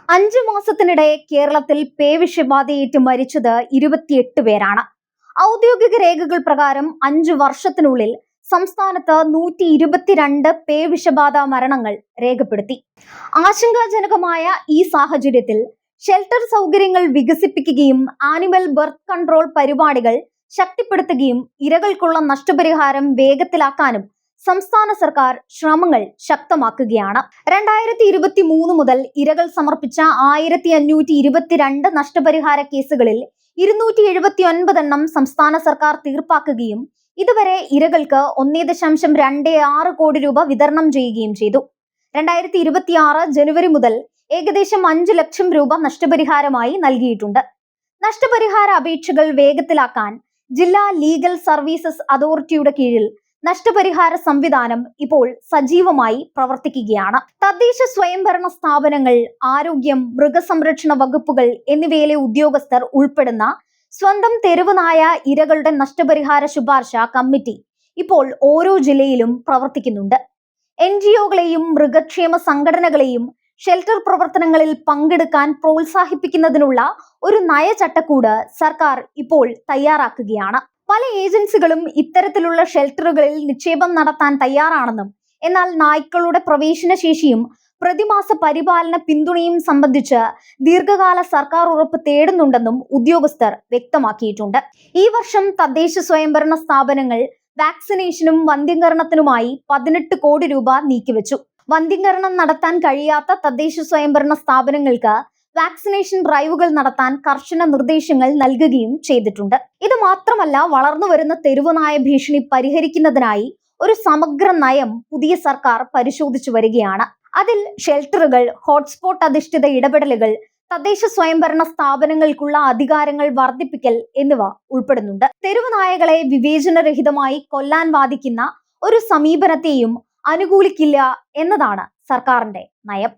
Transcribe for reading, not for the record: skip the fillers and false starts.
5 മാസത്തിനിടെ കേരളത്തിൽ പേവിഷബാധയേറ്റ് മരിച്ചത് 28 പേരാണ്. ഔദ്യോഗിക രേഖകൾ പ്രകാരം 5 വർഷത്തിനുള്ളിൽ സംസ്ഥാനത്ത് 122 പേവിഷബാധ മരണങ്ങൾ രേഖപ്പെടുത്തി. ആശങ്കാജനകമായ ഈ സാഹചര്യത്തിൽ ഷെൽട്ടർ സൗകര്യങ്ങൾ വികസിപ്പിക്കുകയും ആനിമൽ ബർത്ത് കൺട്രോൾ പരിപാടികൾ ശക്തിപ്പെടുത്തുകയും ഇരകൾക്കുള്ള നഷ്ടപരിഹാരം വേഗത്തിലാക്കാനും സംസ്ഥാന സർക്കാർ ശ്രമങ്ങൾ ശക്തമാക്കുകയാണ്. 2023 മുതൽ ഇരകൾ സമർപ്പിച്ച 1522 നഷ്ടപരിഹാര കേസുകളിൽ 279 എണ്ണം സംസ്ഥാന സർക്കാർ തീർപ്പാക്കുകയും ഇതുവരെ ഇരകൾക്ക് 1.26 കോടി രൂപ വിതരണം ചെയ്യുകയും ചെയ്തു. 2026 ജനുവരി മുതൽ ഏകദേശം 5 ലക്ഷം രൂപ നഷ്ടപരിഹാരമായി നൽകിയിട്ടുണ്ട്. നഷ്ടപരിഹാര അപേക്ഷകൾ വേഗത്തിലാക്കാൻ ജില്ലാ ലീഗൽ സർവീസസ് അതോറിറ്റിയുടെ കീഴിൽ നഷ്ടപരിഹാര സംവിധാനം ഇപ്പോൾ സജീവമായി പ്രവർത്തിക്കുകയാണ്. തദ്ദേശ സ്വയംഭരണ സ്ഥാപനങ്ങൾ, ആരോഗ്യം, മൃഗസംരക്ഷണ വകുപ്പുകൾ എന്നിവയിലെ ഉദ്യോഗസ്ഥർ ഉൾപ്പെടുന്ന സ്വന്തം തെരുവ് നായ ഇരകളുടെ നഷ്ടപരിഹാര ശുപാർശ കമ്മിറ്റി ഇപ്പോൾ ഓരോ ജില്ലയിലും പ്രവർത്തിക്കുന്നുണ്ട്. NGO-കളെയും മൃഗക്ഷേമ സംഘടനകളെയും ഷെൽട്ടർ പ്രവർത്തനങ്ങളിൽ പങ്കെടുക്കാൻ പ്രോത്സാഹിപ്പിക്കുന്നതിനുള്ള ഒരു നയചട്ടക്കൂട് സർക്കാർ ഇപ്പോൾ തയ്യാറാക്കുകയാണ്. പല ഏജൻസികളും ഇത്തരത്തിലുള്ള ഷെൽട്ടറുകളിൽ നിക്ഷേപം നടത്താൻ തയ്യാറാണെന്നും എന്നാൽ നായ്ക്കളുടെ പ്രവേശന ശേഷിയും പ്രതിമാസ പരിപാലന പിന്തുണയും സംബന്ധിച്ച് ദീർഘകാല സർക്കാർ ഉറപ്പ് തേടുന്നുണ്ടെന്നും ഉദ്യോഗസ്ഥർ വ്യക്തമാക്കിയിട്ടുണ്ട്. ഈ വർഷം തദ്ദേശ സ്വയംഭരണ സ്ഥാപനങ്ങൾ വാക്സിനേഷനും വന്ധ്യംകരണത്തിനുമായി 18 കോടി രൂപ നീക്കിവെച്ചു. വന്ധ്യംകരണം നടത്താൻ കഴിയാത്ത തദ്ദേശ സ്വയംഭരണ സ്ഥാപനങ്ങൾക്ക് വാക്സിനേഷൻ ഡ്രൈവുകൾ നടത്താൻ കർശന നിർദ്ദേശങ്ങൾ നൽകുകയും ചെയ്തിട്ടുണ്ട്. ഇത് മാത്രമല്ല, വളർന്നു വരുന്ന തെരുവുനായ ഭീഷണി പരിഹരിക്കുന്നതിനായി ഒരു സമഗ്ര നയം പുതിയ സർക്കാർ പരിശോധിച്ചു വരികയാണ്. അതിൽ ഷെൽട്ടറുകൾ, ഹോട്ട്സ്പോട്ട് അധിഷ്ഠിത ഇടപെടലുകൾ, തദ്ദേശ സ്വയംഭരണ സ്ഥാപനങ്ങൾക്കുള്ള അധികാരങ്ങൾ വർദ്ധിപ്പിക്കൽ എന്നിവ ഉൾപ്പെടുന്നുണ്ട്. തെരുവുനായകളെ വിവേചനരഹിതമായി കൊല്ലാൻ വാദിക്കുന്ന ഒരു സമീപനത്തെയും അനുകൂലിക്കില്ല എന്നതാണ് സർക്കാരിന്റെ നയം.